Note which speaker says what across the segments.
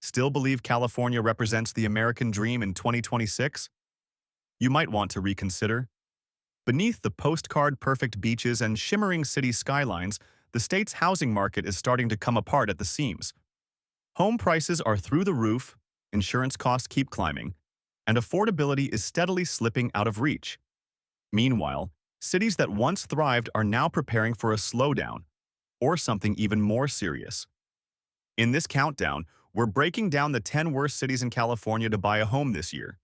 Speaker 1: Still believe California represents the American dream in 2026? You might want to reconsider. Beneath the postcard-perfect beaches and shimmering city skylines, the state's housing market is starting to come apart at the seams. Home prices are through the roof, insurance costs keep climbing, and affordability is steadily slipping out of reach. Meanwhile, cities that once thrived are now preparing for a slowdown, or something even more serious. In this countdown, we're breaking down the 10 worst cities in California to buy a home this year.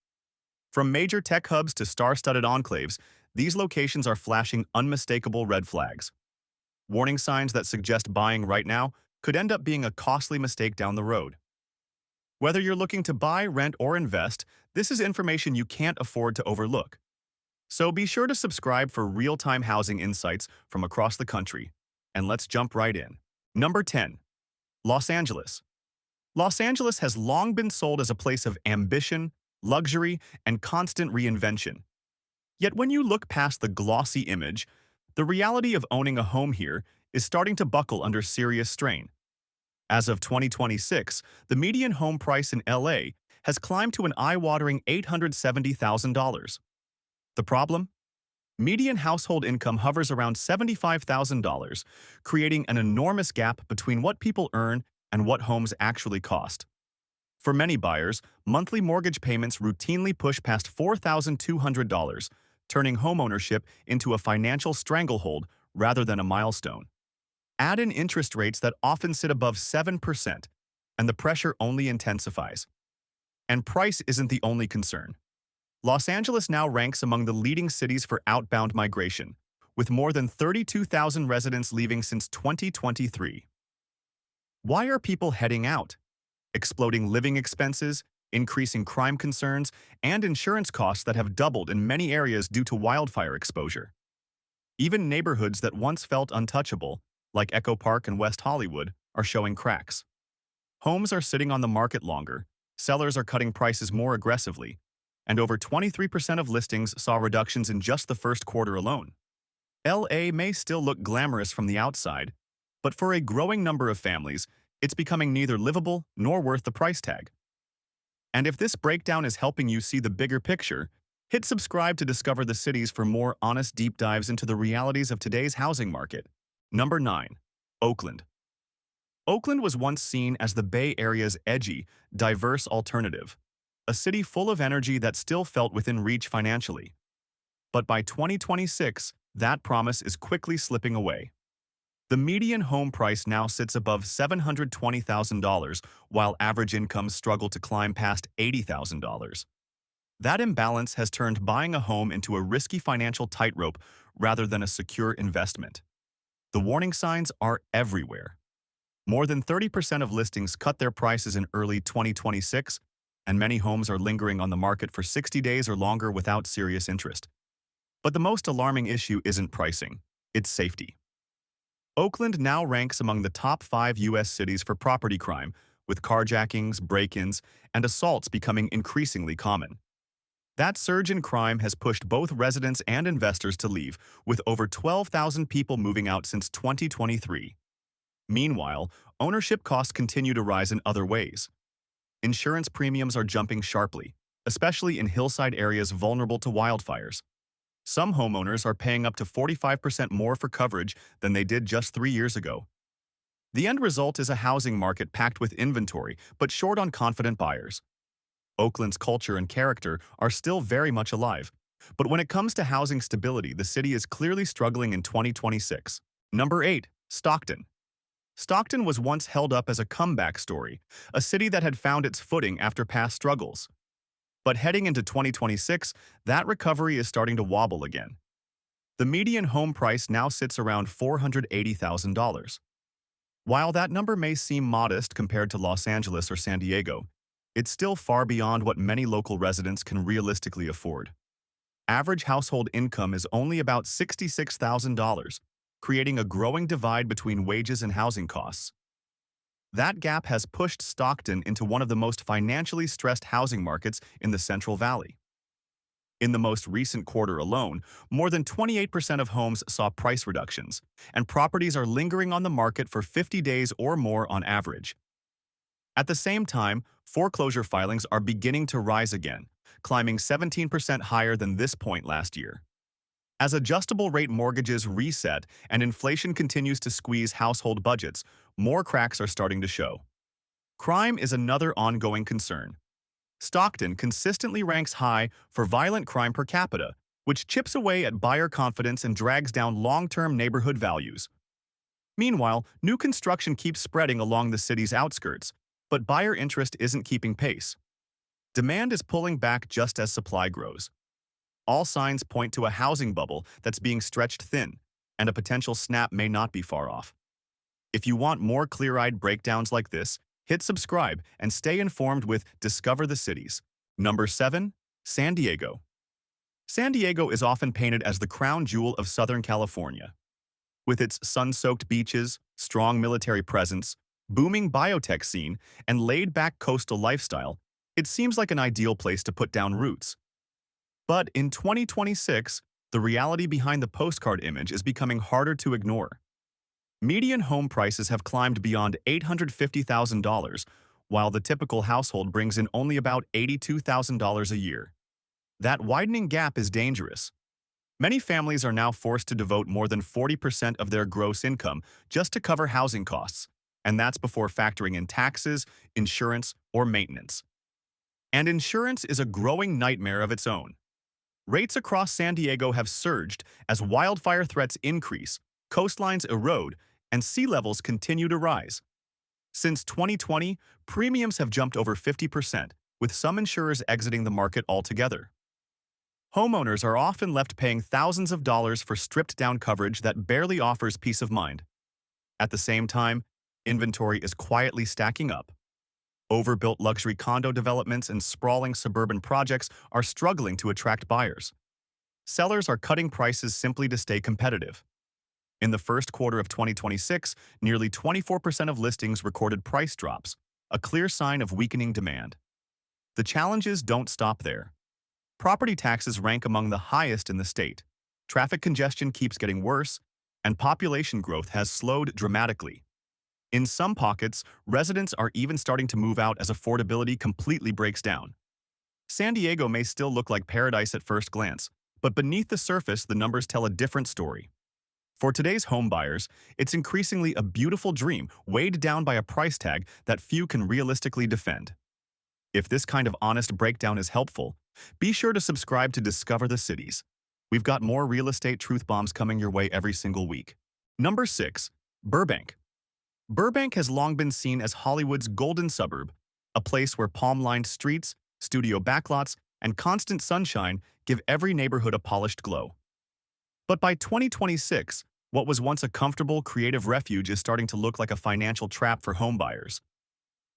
Speaker 1: From major tech hubs to star-studded enclaves, these locations are flashing unmistakable red flags. Warning signs that suggest buying right now could end up being a costly mistake down the road. Whether you're looking to buy, rent, or invest, this is information you can't afford to overlook. So be sure to subscribe for real-time housing insights from across the country. And let's jump right in. Number 10. Los Angeles. Los Angeles has long been sold as a place of ambition, luxury, and constant reinvention. Yet when you look past the glossy image, the reality of owning a home here is starting to buckle under serious strain. As of 2026, the median home price in LA has climbed to an eye-watering $870,000. The problem? Median household income hovers around $75,000, creating an enormous gap between what people earn and what homes actually cost. For many buyers, monthly mortgage payments routinely push past $4,200, turning homeownership into a financial stranglehold rather than a milestone. Add in interest rates that often sit above 7%, and the pressure only intensifies. And price isn't the only concern. Los Angeles now ranks among the leading cities for outbound migration, with more than 32,000 residents leaving since 2023. Why are people heading out? Exploding living expenses, increasing crime concerns, and insurance costs that have doubled in many areas due to wildfire exposure. Even neighborhoods that once felt untouchable, like Echo Park and West Hollywood, are showing cracks. Homes are sitting on the market longer, sellers are cutting prices more aggressively, and over 23% of listings saw reductions in just the first quarter alone. LA may still look glamorous from the outside, but for a growing number of families, it's becoming neither livable nor worth the price tag. And if this breakdown is helping you see the bigger picture, hit subscribe to discover the cities for more honest deep dives into the realities of today's housing market. Number 9. Oakland. Oakland was once seen as the Bay Area's edgy, diverse alternative, a city full of energy that still felt within reach financially. But by 2026, that promise is quickly slipping away. The median home price now sits above $720,000, while average incomes struggle to climb past $80,000. That imbalance has turned buying a home into a risky financial tightrope rather than a secure investment. The warning signs are everywhere. More than 30% of listings cut their prices in early 2026, and many homes are lingering on the market for 60 days or longer without serious interest. But the most alarming issue isn't pricing, it's safety. Oakland now ranks among the top 5 U.S. cities for property crime, with carjackings, break-ins, and assaults becoming increasingly common. That surge in crime has pushed both residents and investors to leave, with over 12,000 people moving out since 2023. Meanwhile, ownership costs continue to rise in other ways. Insurance premiums are jumping sharply, especially in hillside areas vulnerable to wildfires. Some homeowners are paying up to 45% more for coverage than they did just 3 years ago. The end result is a housing market packed with inventory, but short on confident buyers. Oakland's culture and character are still very much alive, but when it comes to housing stability, the city is clearly struggling in 2026. Number 8. Stockton. Stockton was once held up as a comeback story, a city that had found its footing after past struggles. But heading into 2026, that recovery is starting to wobble again. The median home price now sits around $480,000. While that number may seem modest compared to Los Angeles or San Diego, it's still far beyond what many local residents can realistically afford. Average household income is only about $66,000, creating a growing divide between wages and housing costs. That gap has pushed Stockton into one of the most financially stressed housing markets in the Central Valley. In the most recent quarter alone, more than 28% of homes saw price reductions, and properties are lingering on the market for 50 days or more on average. At the same time, foreclosure filings are beginning to rise again, climbing 17% higher than this point last year. As adjustable rate mortgages reset and inflation continues to squeeze household budgets, more cracks are starting to show. Crime is another ongoing concern. Stockton consistently ranks high for violent crime per capita, which chips away at buyer confidence and drags down long-term neighborhood values. Meanwhile, new construction keeps spreading along the city's outskirts, but buyer interest isn't keeping pace. Demand is pulling back just as supply grows. All signs point to a housing bubble that's being stretched thin, and a potential snap may not be far off. If you want more clear-eyed breakdowns like this, hit subscribe and stay informed with Discover the Cities. Number 7. San Diego. San Diego is often painted as the crown jewel of Southern California. With its sun-soaked beaches, strong military presence, booming biotech scene, and laid-back coastal lifestyle, it seems like an ideal place to put down roots. But in 2026, the reality behind the postcard image is becoming harder to ignore. Median home prices have climbed beyond $850,000, while the typical household brings in only about $82,000 a year. That widening gap is dangerous. Many families are now forced to devote more than 40% of their gross income just to cover housing costs, and that's before factoring in taxes, insurance, or maintenance. And insurance is a growing nightmare of its own. Rates across San Diego have surged as wildfire threats increase, coastlines erode, and sea levels continue to rise. Since 2020, premiums have jumped over 50%, with some insurers exiting the market altogether. Homeowners are often left paying thousands of dollars for stripped-down coverage that barely offers peace of mind. At the same time, inventory is quietly stacking up. Overbuilt luxury condo developments and sprawling suburban projects are struggling to attract buyers. Sellers are cutting prices simply to stay competitive. In the first quarter of 2026, nearly 24% of listings recorded price drops, a clear sign of weakening demand. The challenges don't stop there. Property taxes rank among the highest in the state. Traffic congestion keeps getting worse, and population growth has slowed dramatically. In some pockets, residents are even starting to move out as affordability completely breaks down. San Diego may still look like paradise at first glance, but beneath the surface, the numbers tell a different story. For today's home buyers, it's increasingly a beautiful dream weighed down by a price tag that few can realistically defend. If this kind of honest breakdown is helpful, be sure to subscribe to Discover the Cities. We've got more real estate truth bombs coming your way every single week. Number 6. Burbank. Burbank has long been seen as Hollywood's golden suburb, a place where palm-lined streets, studio backlots, and constant sunshine give every neighborhood a polished glow. But by 2026, what was once a comfortable, creative refuge is starting to look like a financial trap for homebuyers.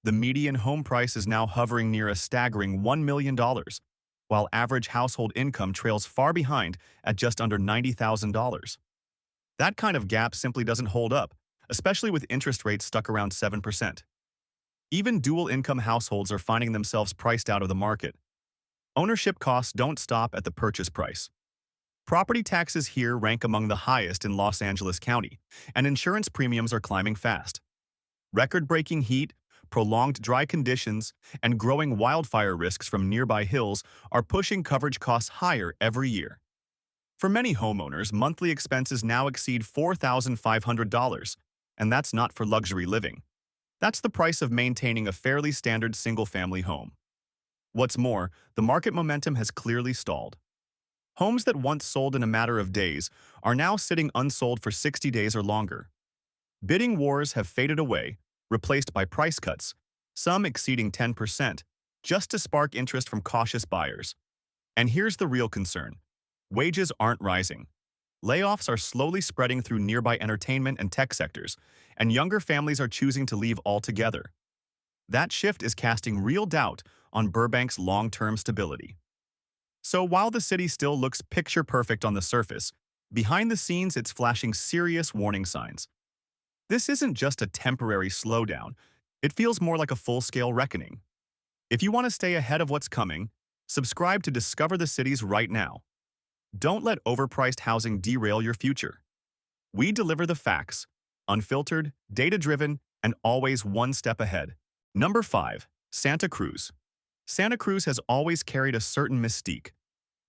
Speaker 1: The median home price is now hovering near a staggering $1 million, while average household income trails far behind at just under $90,000. That kind of gap simply doesn't hold up, especially with interest rates stuck around 7%. Even dual-income households are finding themselves priced out of the market. Ownership costs don't stop at the purchase price. Property taxes here rank among the highest in Los Angeles County, and insurance premiums are climbing fast. Record-breaking heat, prolonged dry conditions, and growing wildfire risks from nearby hills are pushing coverage costs higher every year. For many homeowners, monthly expenses now exceed $4,500, and that's not for luxury living. That's the price of maintaining a fairly standard single-family home. What's more, the market momentum has clearly stalled. Homes that once sold in a matter of days are now sitting unsold for 60 days or longer. Bidding wars have faded away, replaced by price cuts, some exceeding 10%, just to spark interest from cautious buyers. And here's the real concern. Wages aren't rising. Layoffs are slowly spreading through nearby entertainment and tech sectors, and younger families are choosing to leave altogether. That shift is casting real doubt on Burbank's long-term stability. So while the city still looks picture-perfect on the surface, behind the scenes it's flashing serious warning signs. This isn't just a temporary slowdown, it feels more like a full-scale reckoning. If you want to stay ahead of what's coming, subscribe to Discover the Cities right now. Don't let overpriced housing derail your future. We deliver the facts, unfiltered, data-driven, and always one step ahead. Number 5. Santa Cruz. Santa Cruz has always carried a certain mystique.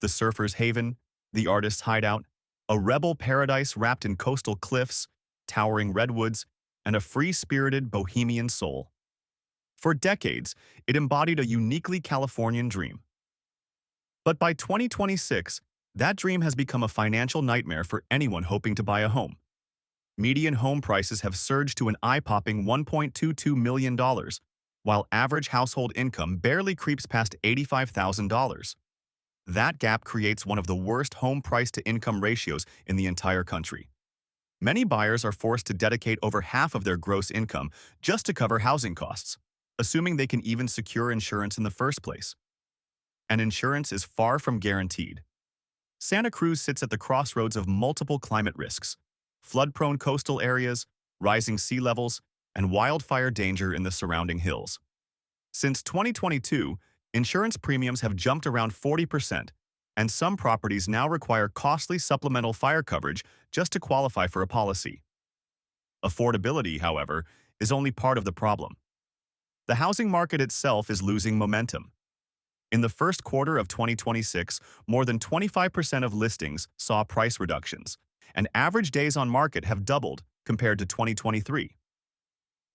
Speaker 1: The surfer's haven, the artist's hideout, a rebel paradise wrapped in coastal cliffs, towering redwoods, and a free-spirited bohemian soul. For decades, it embodied a uniquely Californian dream. But by 2026, that dream has become a financial nightmare for anyone hoping to buy a home. Median home prices have surged to an eye-popping $1.22 million, while average household income barely creeps past $85,000. That gap creates one of the worst home price-to-income ratios in the entire country. Many buyers are forced to dedicate over half of their gross income just to cover housing costs, assuming they can even secure insurance in the first place. And insurance is far from guaranteed. Santa Cruz sits at the crossroads of multiple climate risks: flood-prone coastal areas, rising sea levels, and wildfire danger in the surrounding hills. Since 2022, insurance premiums have jumped around 40%, and some properties now require costly supplemental fire coverage just to qualify for a policy. Affordability, however, is only part of the problem. The housing market itself is losing momentum. In the first quarter of 2026, more than 25% of listings saw price reductions, and average days on market have doubled compared to 2023.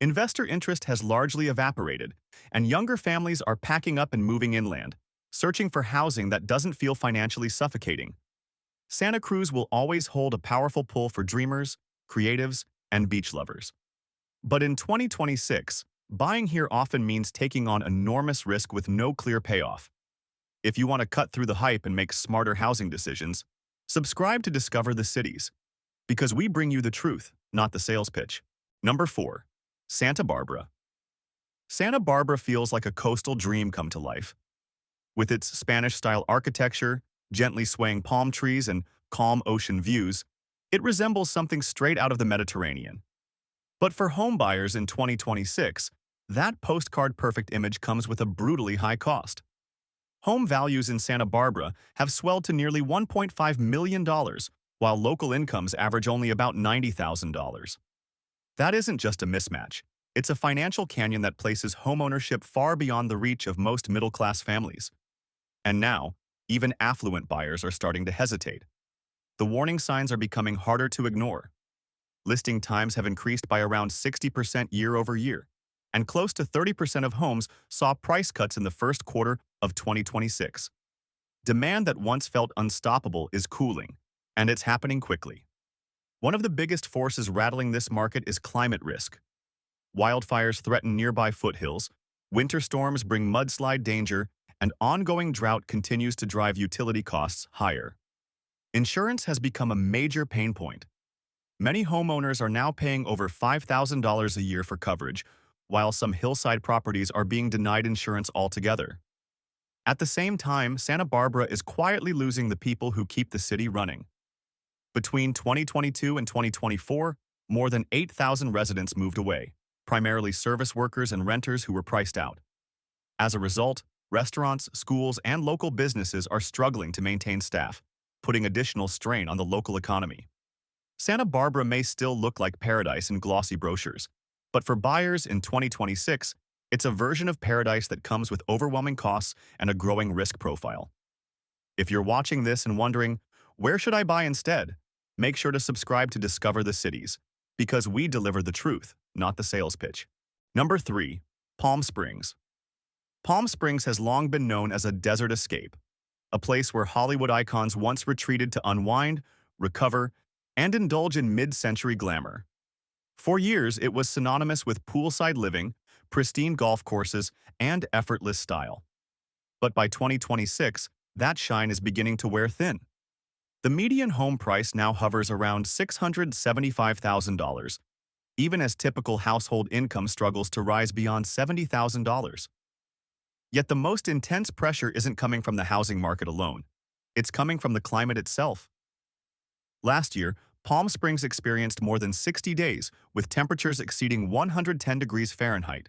Speaker 1: Investor interest has largely evaporated, and younger families are packing up and moving inland, searching for housing that doesn't feel financially suffocating. Santa Cruz will always hold a powerful pull for dreamers, creatives, and beach lovers. But in 2026, buying here often means taking on enormous risk with no clear payoff. If you want to cut through the hype and make smarter housing decisions, subscribe to Discover the Cities, because we bring you the truth, not the sales pitch. Number 4. Santa Barbara. Santa Barbara feels like a coastal dream come to life. With its Spanish-style architecture, gently swaying palm trees, and calm ocean views, it resembles something straight out of the Mediterranean. But for home buyers in 2026, that postcard-perfect image comes with a brutally high cost. Home values in Santa Barbara have swelled to nearly $1.5 million, while local incomes average only about $90,000. That isn't just a mismatch. It's a financial canyon that places homeownership far beyond the reach of most middle-class families. And now, even affluent buyers are starting to hesitate. The warning signs are becoming harder to ignore. Listing times have increased by around 60% year over year, and close to 30% of homes saw price cuts in the first quarter of 2026. Demand that once felt unstoppable is cooling, and it's happening quickly. One of the biggest forces rattling this market is climate risk. Wildfires threaten nearby foothills, winter storms bring mudslide danger, and ongoing drought continues to drive utility costs higher. Insurance has become a major pain point. Many homeowners are now paying over $5,000 a year for coverage, while some hillside properties are being denied insurance altogether. At the same time, Santa Barbara is quietly losing the people who keep the city running. Between 2022 and 2024, more than 8,000 residents moved away, primarily service workers and renters who were priced out. As a result, restaurants, schools, and local businesses are struggling to maintain staff, putting additional strain on the local economy. Santa Barbara may still look like paradise in glossy brochures, but for buyers in 2026, it's a version of paradise that comes with overwhelming costs and a growing risk profile. If you're watching this and wondering, where should I buy instead? Make sure to subscribe to Discover the Cities, because we deliver the truth, not the sales pitch. Number 3. Palm Springs. Palm Springs has long been known as a desert escape, a place where Hollywood icons once retreated to unwind, recover, and indulge in mid-century glamour. For years, it was synonymous with poolside living, pristine golf courses, and effortless style. But by 2026, that shine is beginning to wear thin. The median home price now hovers around $675,000, even as typical household income struggles to rise beyond $70,000. Yet the most intense pressure isn't coming from the housing market alone. It's coming from the climate itself. Last year, Palm Springs experienced more than 60 days with temperatures exceeding 110 degrees Fahrenheit.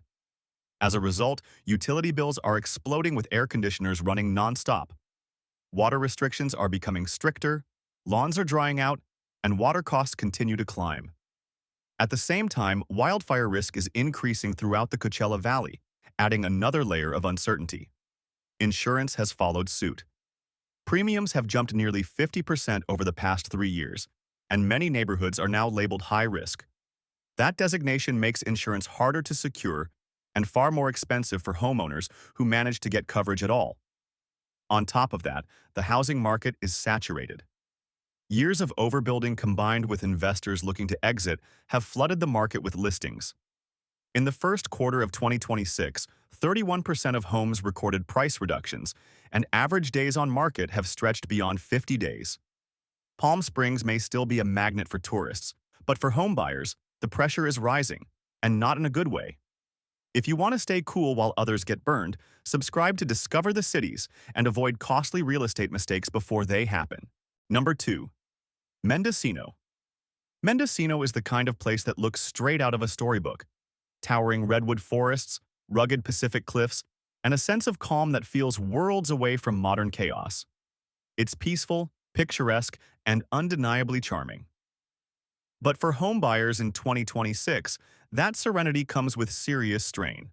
Speaker 1: As a result, utility bills are exploding with air conditioners running nonstop. Water restrictions are becoming stricter, lawns are drying out, and water costs continue to climb. At the same time, wildfire risk is increasing throughout the Coachella Valley, adding another layer of uncertainty. Insurance has followed suit. Premiums have jumped nearly 50% over the past 3 years, and many neighborhoods are now labeled high risk. That designation makes insurance harder to secure and far more expensive for homeowners who manage to get coverage at all. On top of that, the housing market is saturated. Years of overbuilding combined with investors looking to exit have flooded the market with listings. In the first quarter of 2026, 31% of homes recorded price reductions, and average days on market have stretched beyond 50 days. Palm Springs may still be a magnet for tourists, but for home buyers, the pressure is rising, and not in a good way. If you want to stay cool while others get burned, subscribe to Discover the Cities and avoid costly real estate mistakes before they happen. Number 2. Mendocino. Mendocino is the kind of place that looks straight out of a storybook. Towering redwood forests, rugged Pacific cliffs, and a sense of calm that feels worlds away from modern chaos. It's peaceful, picturesque, and undeniably charming. But for home buyers in 2026, that serenity comes with serious strain.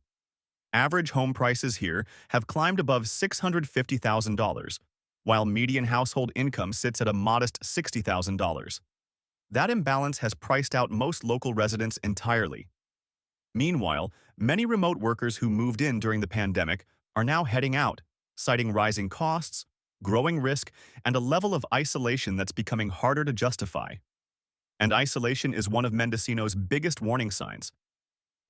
Speaker 1: Average home prices here have climbed above $650,000, while median household income sits at a modest $60,000. That imbalance has priced out most local residents entirely. Meanwhile, many remote workers who moved in during the pandemic are now heading out, citing rising costs, growing risk, and a level of isolation that's becoming harder to justify. And isolation is one of Mendocino's biggest warning signs.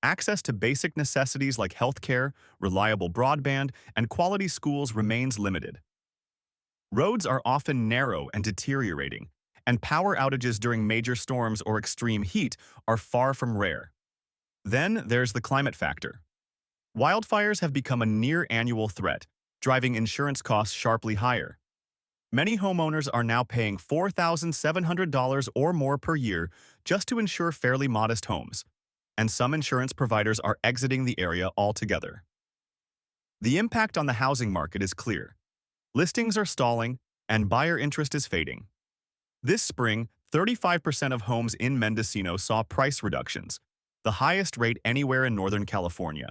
Speaker 1: Access to basic necessities like healthcare, reliable broadband, and quality schools remains limited. Roads are often narrow and deteriorating, and power outages during major storms or extreme heat are far from rare. Then there's the climate factor. Wildfires have become a near-annual threat, driving insurance costs sharply higher. Many homeowners are now paying $4,700 or more per year just to insure fairly modest homes, and some insurance providers are exiting the area altogether. The impact on the housing market is clear. Listings are stalling, and buyer interest is fading. This spring, 35% of homes in Mendocino saw price reductions, the highest rate anywhere in Northern California.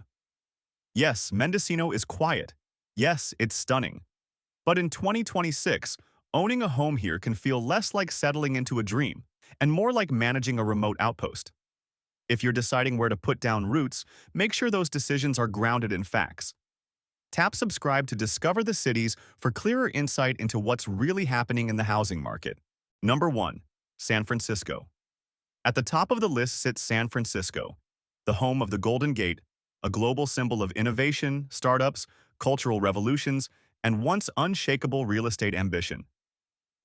Speaker 1: Yes, Mendocino is quiet. Yes, it's stunning. But in 2026, owning a home here can feel less like settling into a dream and more like managing a remote outpost. If you're deciding where to put down roots, make sure those decisions are grounded in facts. Tap subscribe to Discover the Cities for clearer insight into what's really happening in the housing market. Number 1. San Francisco. At the top of the list sits San Francisco, the home of the Golden Gate, a global symbol of innovation, startups, cultural revolutions, and once unshakable real estate ambition.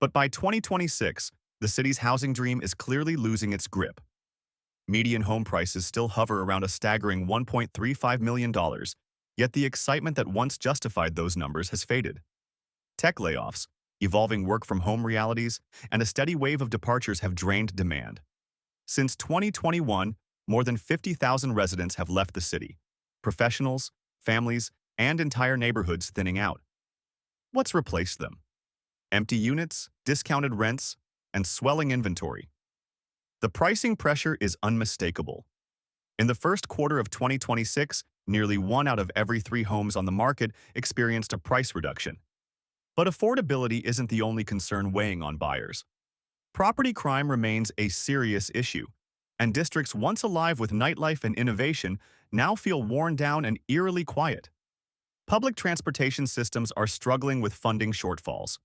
Speaker 1: But by 2026, the city's housing dream is clearly losing its grip. Median home prices still hover around a staggering $1.35 million, yet the excitement that once justified those numbers has faded. Tech layoffs, evolving work-from-home realities, and a steady wave of departures have drained demand. Since 2021, more than 50,000 residents have left the city, professionals, families, and entire neighborhoods thinning out. What's replaced them? Empty units, discounted rents, and swelling inventory. The pricing pressure is unmistakable. In the first quarter of 2026, nearly 1 out of every 3 homes on the market experienced a price reduction. But affordability isn't the only concern weighing on buyers. Property crime remains a serious issue, and districts once alive with nightlife and innovation now feel worn down and eerily quiet. Public transportation systems are struggling with funding shortfalls.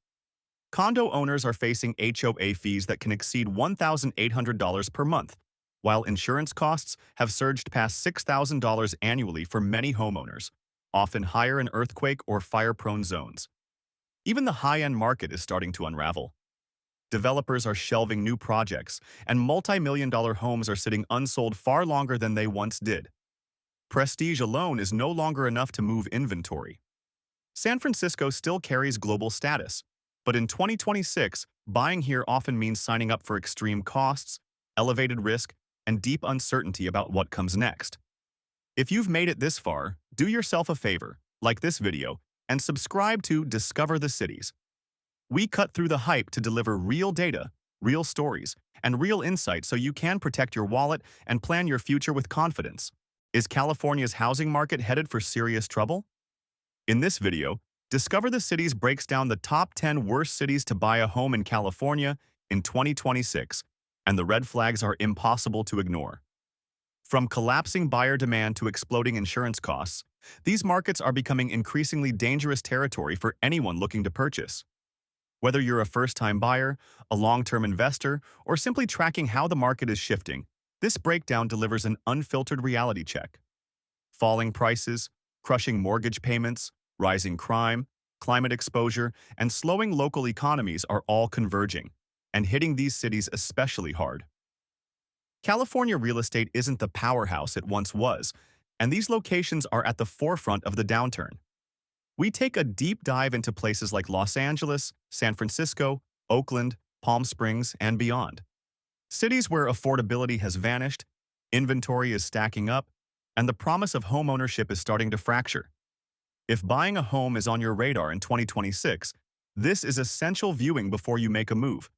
Speaker 1: Condo owners are facing HOA fees that can exceed $1,800 per month, while insurance costs have surged past $6,000 annually for many homeowners, often higher in earthquake or fire-prone zones. Even the high-end market is starting to unravel. Developers are shelving new projects, and multi-million-dollar homes are sitting unsold far longer than they once did. Prestige alone is no longer enough to move inventory. San Francisco still carries global status, but in 2026, buying here often means signing up for extreme costs, elevated risk, and deep uncertainty about what comes next. If you've made it this far, do yourself a favor, like this video, and subscribe to Discover the Cities. We cut through the hype to deliver real data, real stories, and real insight so you can protect your wallet and plan your future with confidence. Is California's housing market headed for serious trouble? In this video, Discover the Cities breaks down the top 10 worst cities to buy a home in California in 2026, and the red flags are impossible to ignore. From collapsing buyer demand to exploding insurance costs, these markets are becoming increasingly dangerous territory for anyone looking to purchase. Whether you're a first-time buyer, a long-term investor, or simply tracking how the market is shifting, this breakdown delivers an unfiltered reality check. Falling prices, crushing mortgage payments, rising crime, climate exposure, and slowing local economies are all converging, and hitting these cities especially hard. California real estate isn't the powerhouse it once was, and these locations are at the forefront of the downturn. We take a deep dive into places like Los Angeles, San Francisco, Oakland, Palm Springs, and beyond. Cities where affordability has vanished, inventory is stacking up, and the promise of homeownership is starting to fracture. If buying a home is on your radar in 2026, this is essential viewing before you make a move.